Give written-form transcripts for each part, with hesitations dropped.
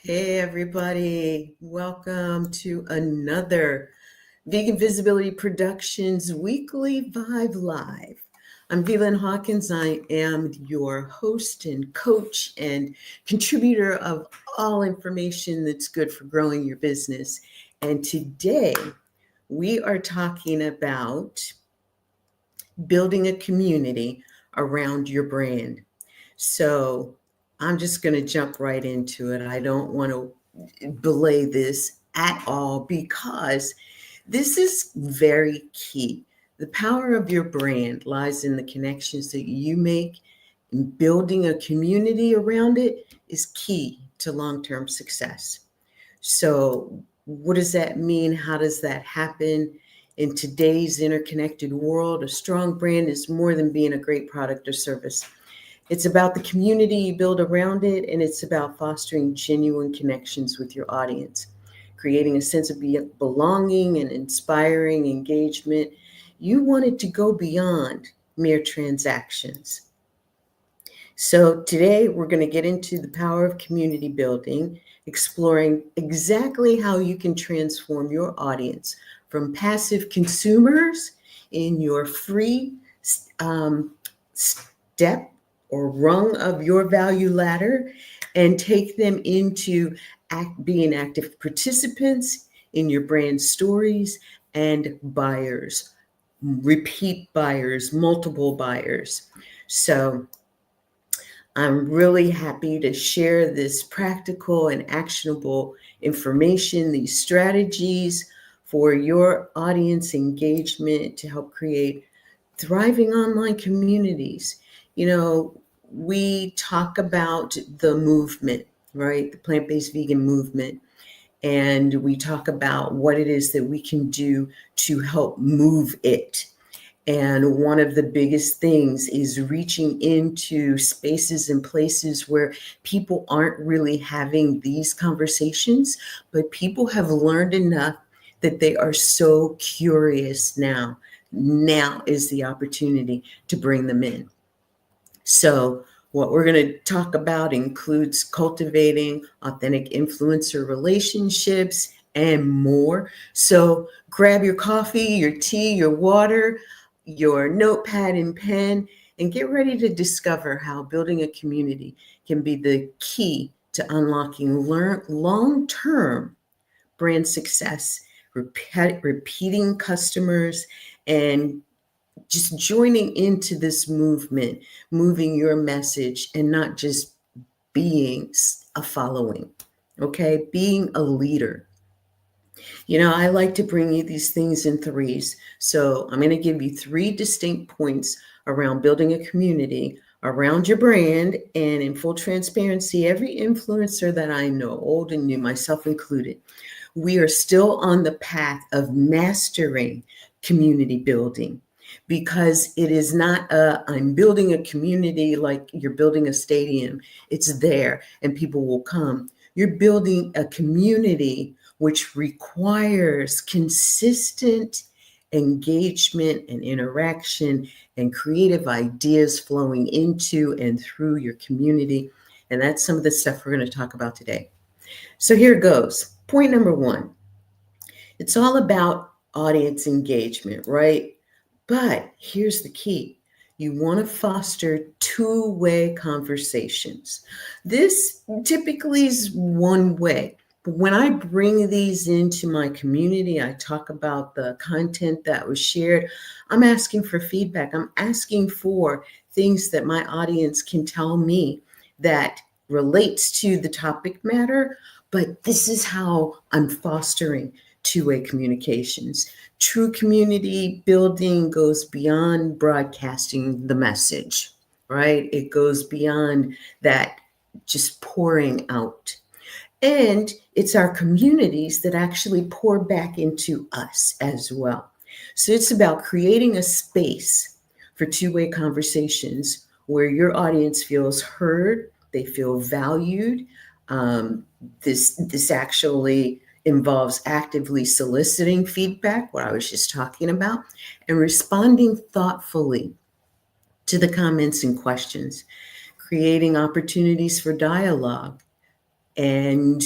Hey, everybody. Welcome to another Vegan Visibility Productions Weekly Vibe Live. I'm VLynn Hawkins. I am your host and coach and contributor of all information that's good for growing your business. And today we are talking about building a community around your brand. So I'm just going to jump right into it. I don't want to belay this at all because this is very key. The power of your brand lies in the connections that you make, and building a community around it is key to long-term success. So, what does that mean? How does that happen? In today's interconnected world, a strong brand is more than being a great product or service. It's about the community you build around it, and it's about fostering genuine connections with your audience, creating a sense of belonging and inspiring engagement. You want it to go beyond mere transactions. So today we're going to get into the power of community building, exploring exactly how you can transform your audience from passive consumers in your free step or rung of your value ladder and take them into being active participants in your brand stories and buyers, repeat buyers, multiple buyers. So I'm really happy to share this practical and actionable information, these strategies for your audience engagement to help create thriving online communities. You know, we talk about the movement, right? The plant-based vegan movement. And we talk about what it is that we can do to help move it. And one of the biggest things is reaching into spaces and places where people aren't really having these conversations, but people have learned enough that they are so curious now. Now is the opportunity to bring them in. So what we're going to talk about includes cultivating authentic influencer relationships and more. So grab your coffee, your tea, your water, your notepad and pen, and get ready to discover how building a community can be the key to unlocking long-term brand success, repeating customers, and just joining into this movement, moving your message and not just being a following, okay? Being a leader. You know, I like to bring you these things in threes. So I'm going to give you three distinct points around building a community around your brand. And in full transparency, every influencer that I know, old and new, myself included, we are still on the path of mastering community building. Because it is not I'm building a community like you're building a stadium. It's there and people will come. You're building a community which requires consistent engagement and interaction and creative ideas flowing into and through your community. And that's some of the stuff we're going to talk about today. So here it goes. Point number one. It's all about audience engagement, right? But here's the key. You want to foster two-way conversations. This typically is one way. But when I bring these into my community, I talk about the content that was shared. I'm asking for feedback. I'm asking for things that my audience can tell me that relates to the topic matter. But this is how I'm fostering two-way communications. True community building goes beyond broadcasting the message, right? It goes beyond that just pouring out. And it's our communities that actually pour back into us as well. So it's about creating a space for two-way conversations where your audience feels heard, they feel valued. This actually involves actively soliciting feedback, what I was just talking about, and responding thoughtfully to the comments and questions, creating opportunities for dialogue, And,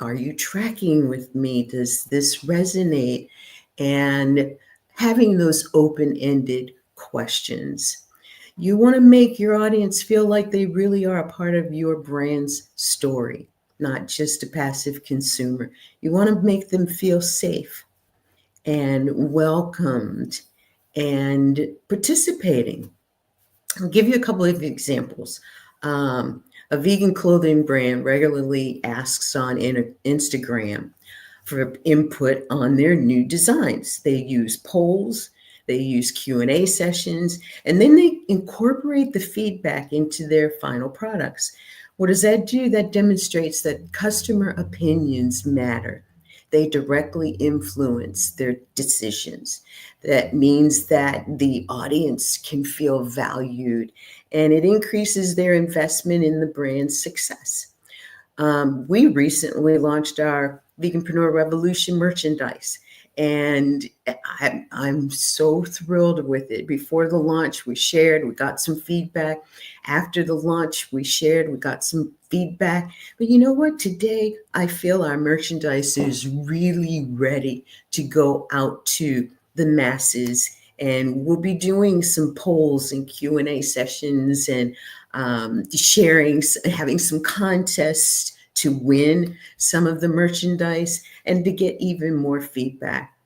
are you tracking with me? Does this resonate? And having those open-ended questions. You want to make your audience feel like they really are a part of your brand's story, not just a passive consumer. You want to make them feel safe and welcomed and participating. I'll give you a couple of examples. A vegan clothing brand regularly asks on Instagram for input on their new designs. They use polls, they use Q&A sessions, and then they incorporate the feedback into their final products. What does that do? That demonstrates that customer opinions matter. They directly influence their decisions. That means that the audience can feel valued, and it increases their investment in the brand's success. We recently launched our Veganpreneur Revolution merchandise, and I'm so thrilled with it. Before the launch, we got some feedback. After the launch, we got some feedback. But you know what? Today, I feel our merchandise is really ready to go out to the masses, and we'll be doing some polls and Q&A sessions and having some contests to win some of the merchandise and to get even more feedback.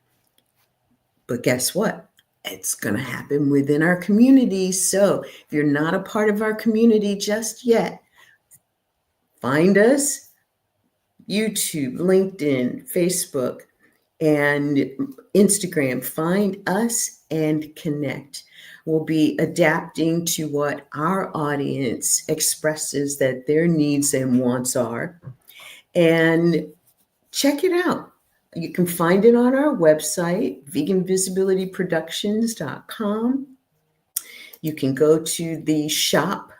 But guess what? It's going to happen within our community. So if you're not a part of our community just yet, find us, YouTube, LinkedIn, Facebook, and Instagram. Find us and connect. We'll be adapting to what our audience expresses that their needs and wants are. And check it out. You can find it on our website, veganvisibilityproductions.com. You can go to the shop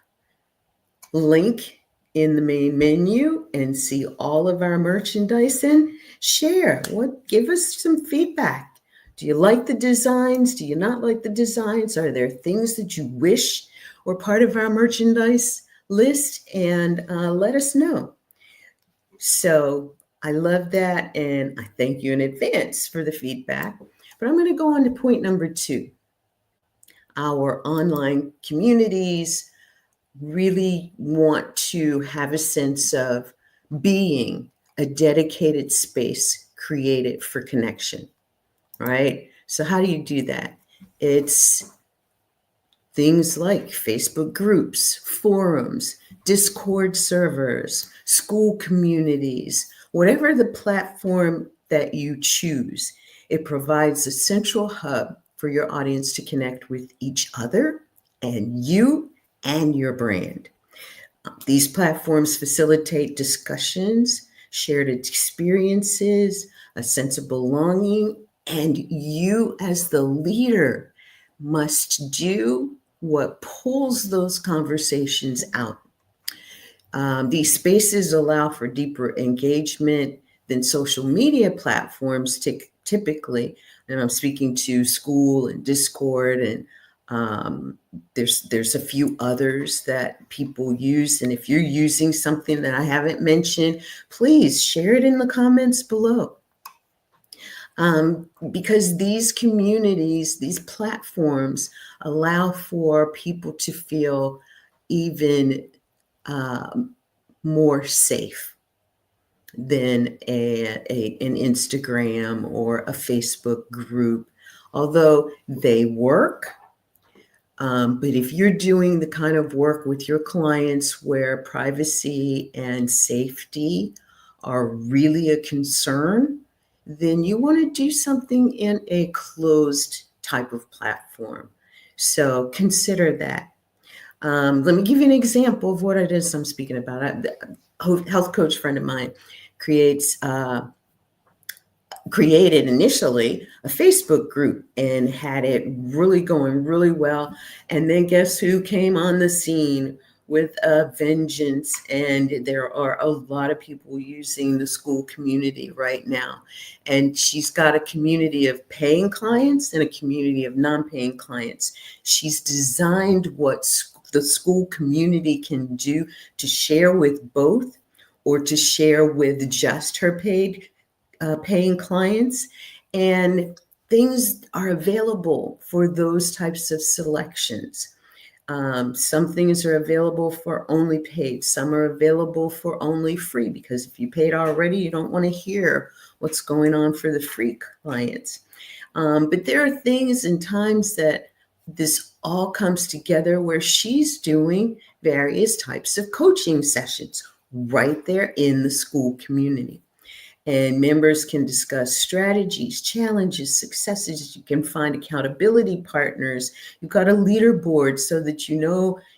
link in the main menu and see all of our merchandise and share. Give us some feedback. Do you like the designs? Do you not like the designs? Are there things that you wish were part of our merchandise list? And let us know. So I love that, and I thank you in advance for the feedback. But I'm going to go on to point number 2. Our online communities really want to have a sense of being a dedicated space created for connection, right? So how do you do that? It's things like Facebook groups, forums, Discord servers, school communities, whatever the platform that you choose. It provides a central hub for your audience to connect with each other and you and your brand. These platforms facilitate discussions, shared experiences, a sense of belonging, and you as the leader must do what pulls those conversations out. These spaces allow for deeper engagement than social media platforms typically. And I'm speaking to School and Discord, and there's a few others that people use. And if you're using something that I haven't mentioned, please share it in the comments below. Because these communities, these platforms allow for people to feel even more safe than an Instagram or a Facebook group, although they work. But if you're doing the kind of work with your clients where privacy and safety are really a concern, then you want to do something in a closed type of platform. So consider that. Let me give you an example of what it is I'm speaking about. A health coach friend of mine created initially a Facebook group and had it really going really well. And then guess who came on the scene with a vengeance? And there are a lot of people using the school community right now. And she's got a community of paying clients and a community of non-paying clients. She's designed what the school community can do to share with both, or to share with just her paying clients. And things are available for those types of selections. Some things are available for only paid. Some are available for only free, because if you paid already, you don't want to hear what's going on for the free clients. But there are things and times that this all comes together where she's doing various types of coaching sessions right there in the school community. And members can discuss strategies, challenges, successes. You can find accountability partners. You've got a leaderboard so that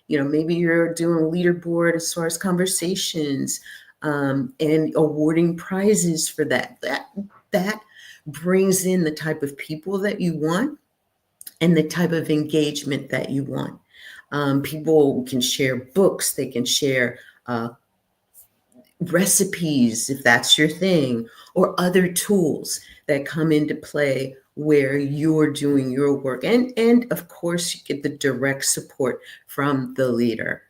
maybe you're doing a leaderboard as far as conversations, and awarding prizes for that. That brings in the type of people that you want and the type of engagement that you want. People can share books. They can share recipes, if that's your thing, or other tools that come into play where you're doing your work. And of course, you get the direct support from the leader.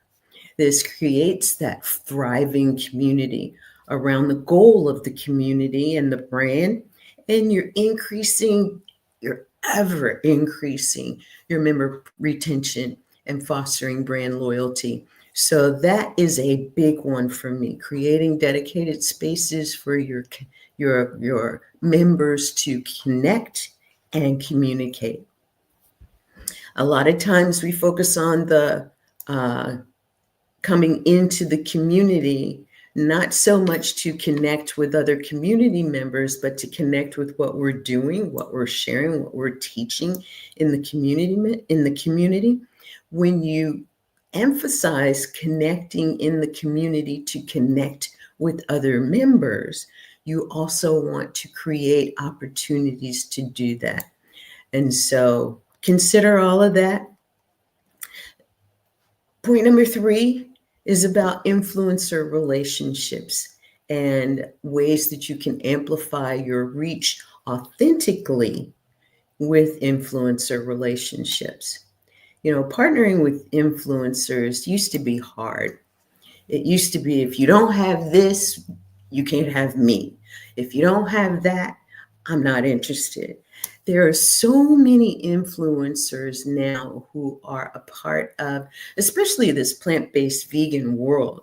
This creates that thriving community around the goal of the community and the brand. And you're ever increasing your member retention and fostering brand loyalty. So that is a big one for me, creating dedicated spaces for your members to connect and communicate. A lot of times we focus on the coming into the community, not so much to connect with other community members, but to connect with what we're doing, what we're sharing, what we're teaching in the community. When you emphasize connecting in the community to connect with other members, you also want to create opportunities to do that. And so consider all of that. Point number 3 is about influencer relationships and ways that you can amplify your reach authentically with influencer relationships. Partnering with influencers used to be hard. It used to be, if you don't have this, you can't have me. If you don't have that, I'm not interested. There are so many influencers now who are a part of, especially this plant-based vegan world,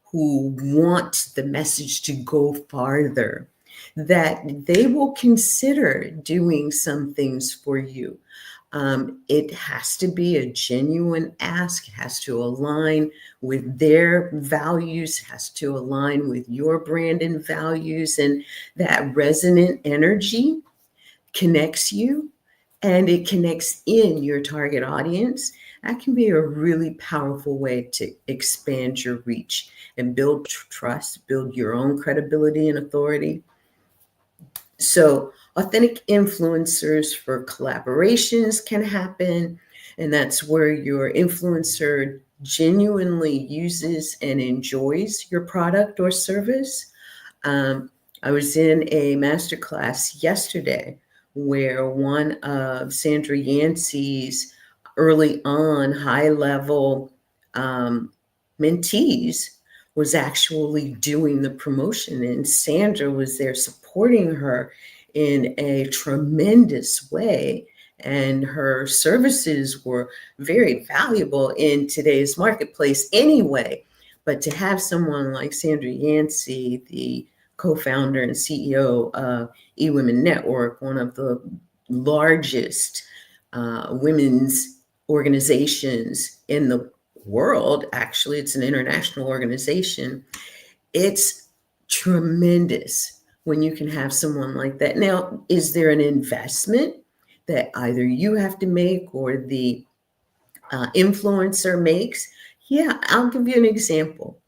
who want the message to go farther, that they will consider doing some things for you. It has to be a genuine ask. It has to align with their values, has to align with your brand and values, and that resonant energy connects you and it connects in your target audience. That can be a really powerful way to expand your reach and build trust, build your own credibility and authority. So authentic influencers for collaborations can happen. And that's where your influencer genuinely uses and enjoys your product or service. I was in a masterclass yesterday where one of Sandra Yancey's early on high-level mentees was actually doing the promotion, and Sandra was there supporting her in a tremendous way. And her services were very valuable in today's marketplace anyway. But to have someone like Sandra Yancey, the co-founder and CEO of eWomen Network, one of the largest women's organizations in the world, actually, it's an international organization. It's tremendous when you can have someone like that. Now, is there an investment that either you have to make or the influencer makes? Yeah, I'll give you an example.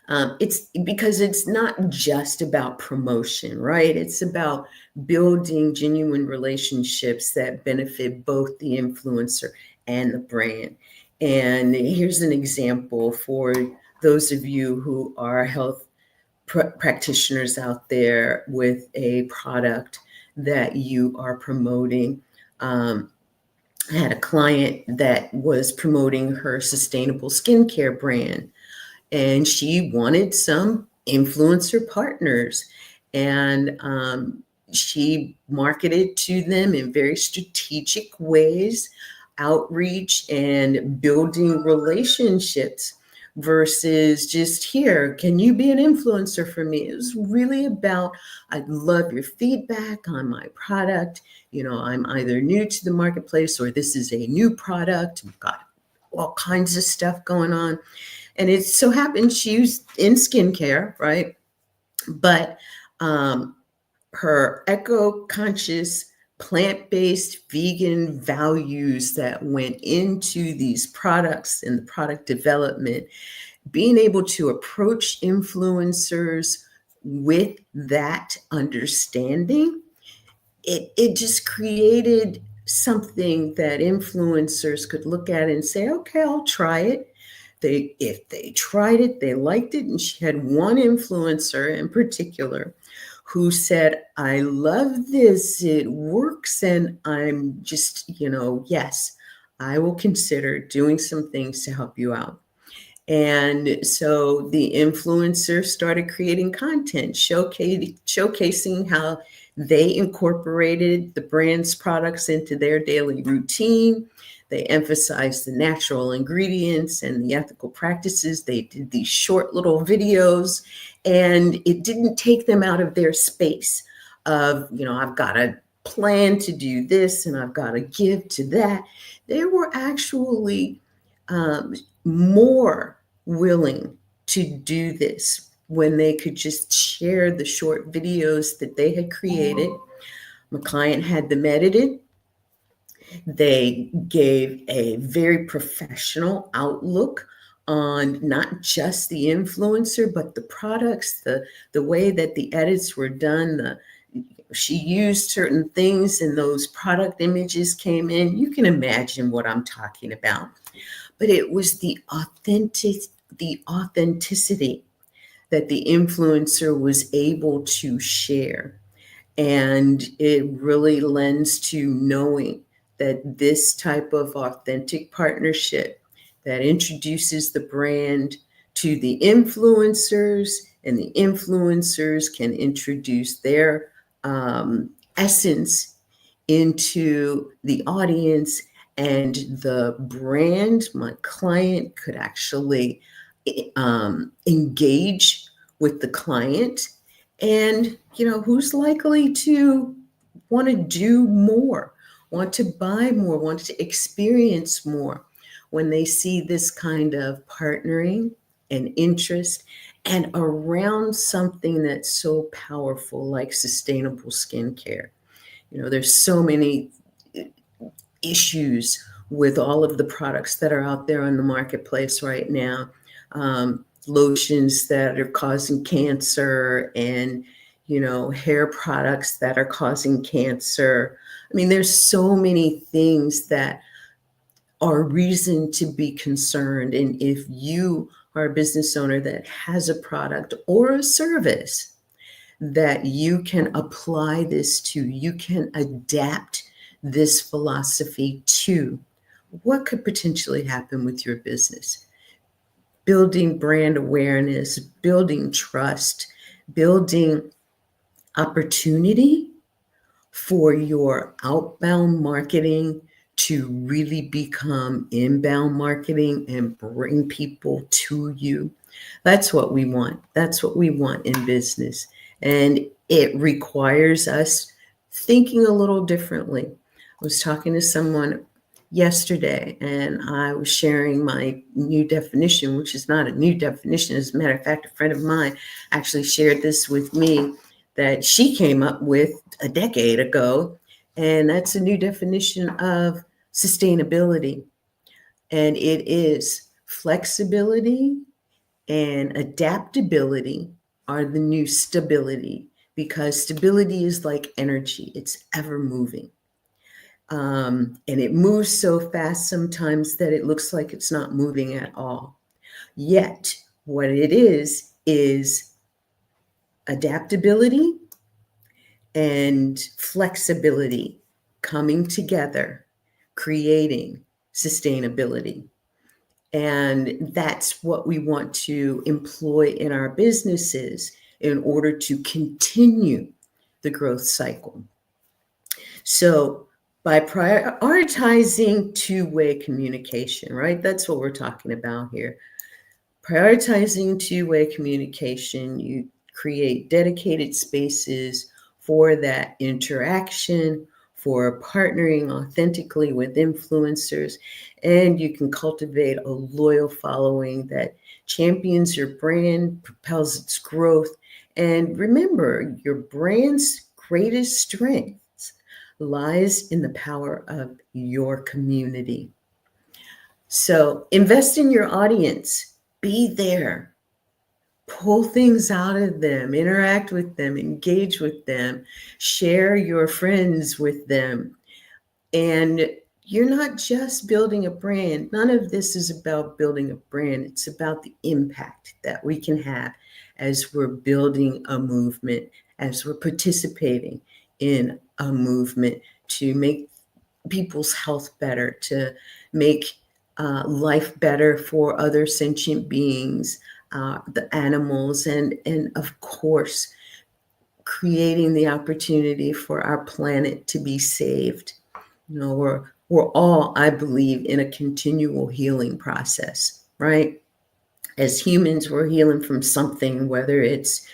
It's because it's not just about promotion, right? It's about building genuine relationships that benefit both the influencer and the brand. And here's an example for those of you who are health practitioners out there with a product that you are promoting. I had a client that was promoting her sustainable skincare brand. and she wanted some influencer partners. And she marketed to them in very strategic ways, outreach and building relationships versus just here, can you be an influencer for me? It was really about, I'd love your feedback on my product. I'm either new to the marketplace or this is a new product. We've got all kinds of stuff going on. And it so happened she was in skincare, right? But her eco-conscious, plant-based, vegan values that went into these products and the product development, being able to approach influencers with that understanding, it just created something that influencers could look at and say, okay, I'll try it. If they tried it, they liked it. And she had one influencer in particular who said, I love this, it works. And I'm just, yes, I will consider doing some things to help you out. And so the influencer started creating content, showcasing how they incorporated the brand's products into their daily routine. They emphasized the natural ingredients and the ethical practices. They did these short little videos, and it didn't take them out of their space of, I've got a plan to do this and I've got to give to that. They were actually more willing to do this when they could just share the short videos that they had created. My client had them edited. They gave a very professional outlook on not just the influencer, but the products, the way that the edits were done. She used certain things and those product images came in. You can imagine what I'm talking about. But it was the authenticity that the influencer was able to share. And it really lends to knowing that this type of authentic partnership that introduces the brand to the influencers, and the influencers can introduce their essence into the audience, and the brand, my client, could actually engage with the client. And who's likely to want to do more, want to buy more, want to experience more when they see this kind of partnering and interest and around something that's so powerful like sustainable skincare. There's so many issues with all of the products that are out there on the marketplace right now. Lotions that are causing cancer, and hair products that are causing cancer. I mean, there's so many things that are reason to be concerned. And if you are a business owner that has a product or a service that you can apply this to, you can adapt this philosophy to, what could potentially happen with your business? Building brand awareness, building trust, building opportunity for your outbound marketing to really become inbound marketing and bring people to you. That's what we want. That's what we want in business. And it requires us thinking a little differently. I was talking to someone yesterday, and I was sharing my new definition, which is not a new definition. As a matter of fact, a friend of mine actually shared this with me that she came up with a decade ago. And that's a new definition of sustainability. And it is flexibility and adaptability are the new stability, because stability is like energy. It's ever moving. And it moves so fast sometimes that it looks like it's not moving at all. Yet, what it is adaptability and flexibility coming together, creating sustainability. And that's what we want to employ in our businesses in order to continue the growth cycle. So by prioritizing two-way communication, right? That's what we're talking about here. Prioritizing two-way communication, you create dedicated spaces for that interaction, for partnering authentically with influencers, and you can cultivate a loyal following that champions your brand, propels its growth. And remember, your brand's greatest strengths lies in the power of your community. So invest in your audience, be there, pull things out of them, interact with them, engage with them, share your friends with them. And you're not just building a brand. None of this is about building a brand. It's about the impact that we can have as we're building a movement, as we're participating in a movement to make people's health better, to make life better for other sentient beings, the animals, and of course, creating the opportunity for our planet to be saved. You know, we're all, I believe, in a continual healing process, right? As humans, we're healing from something, whether it's,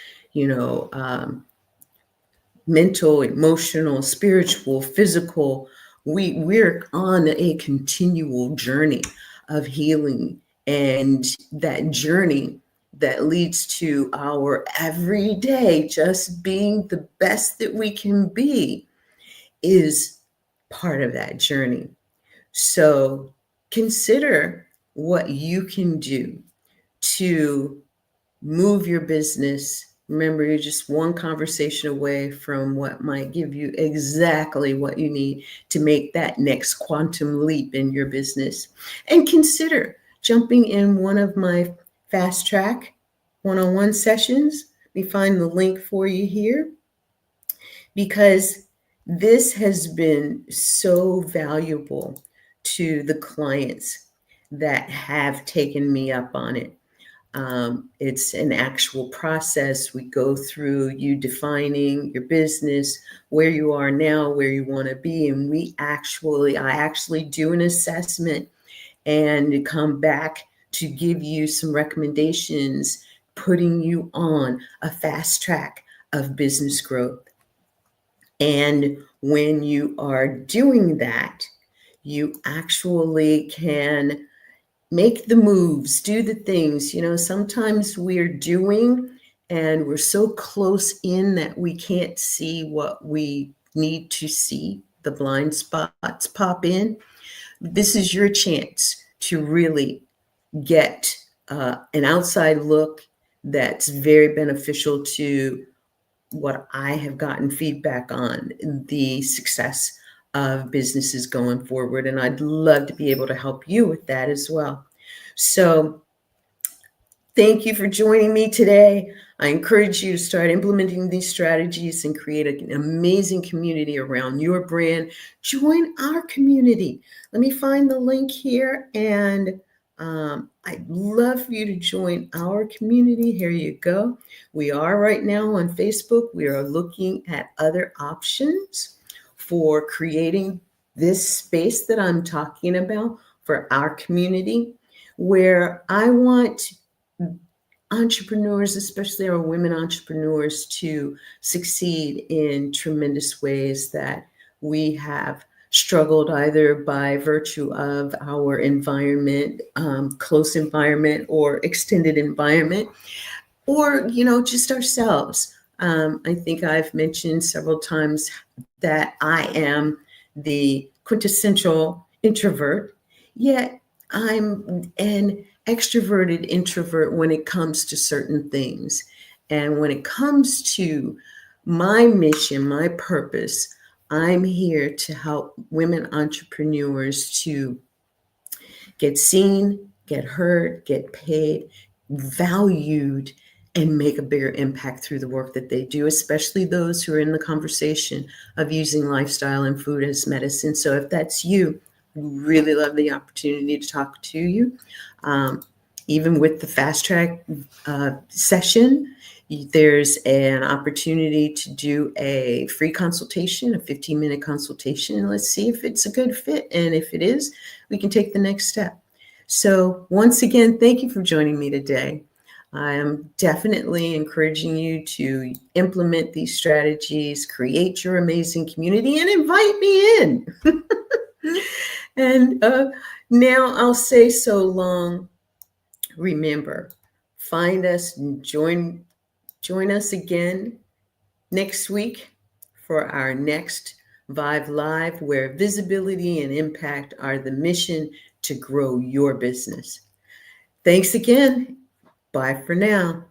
mental, emotional, spiritual, physical. We're on a continual journey of healing, and that journey that leads to our everyday just being the best that we can be is part of that journey. So consider what you can do to move your business. Remember, you're just one conversation away from what might give you exactly what you need to make that next quantum leap in your business. And consider jumping in one of my fast track one-on-one sessions. Let me find the link for you here, because this has been so valuable to the clients that have taken me up on it. It's an actual process. We go through you defining your business, where you are now, where you want to be. And I actually do an assessment and come back to give you some recommendations, putting you on a fast track of business growth. And when you are doing that, you actually can make the moves, do the things. Sometimes we're doing and we're so close in that we can't see what we need to see. The blind spots pop in. This is your chance to really get an outside look that's very beneficial to what I have gotten feedback on, the success of businesses going forward. And I'd love to be able to help you with that as well. So thank you for joining me today. I encourage you to start implementing these strategies and create an amazing community around your brand. Join our community. Let me find the link here, and I'd love for you to join our community. Here you go. We are right now on Facebook. We are looking at other options for creating this space that I'm talking about for our community, where I want entrepreneurs, especially our women entrepreneurs, to succeed in tremendous ways that we have struggled either by virtue of our environment, close environment or extended environment, or, just ourselves. I think I've mentioned several times that I am the quintessential introvert, yet I'm an extroverted introvert when it comes to certain things. And when it comes to my mission, my purpose, I'm here to help women entrepreneurs to get seen, get heard, get paid, valued, and make a bigger impact through the work that they do, especially those who are in the conversation of using lifestyle and food as medicine. So if that's you, really love the opportunity to talk to you. Even with the fast track session, there's an opportunity to do a free consultation, a 15-minute consultation, and let's see if it's a good fit. And if it is, we can take the next step. So once again, thank you for joining me today. I am definitely encouraging you to implement these strategies, create your amazing community, and invite me in. And now I'll say so long. Remember, find us and join us again next week for our next Vive Live, where visibility and impact are the mission to grow your business. Thanks again. Bye for now.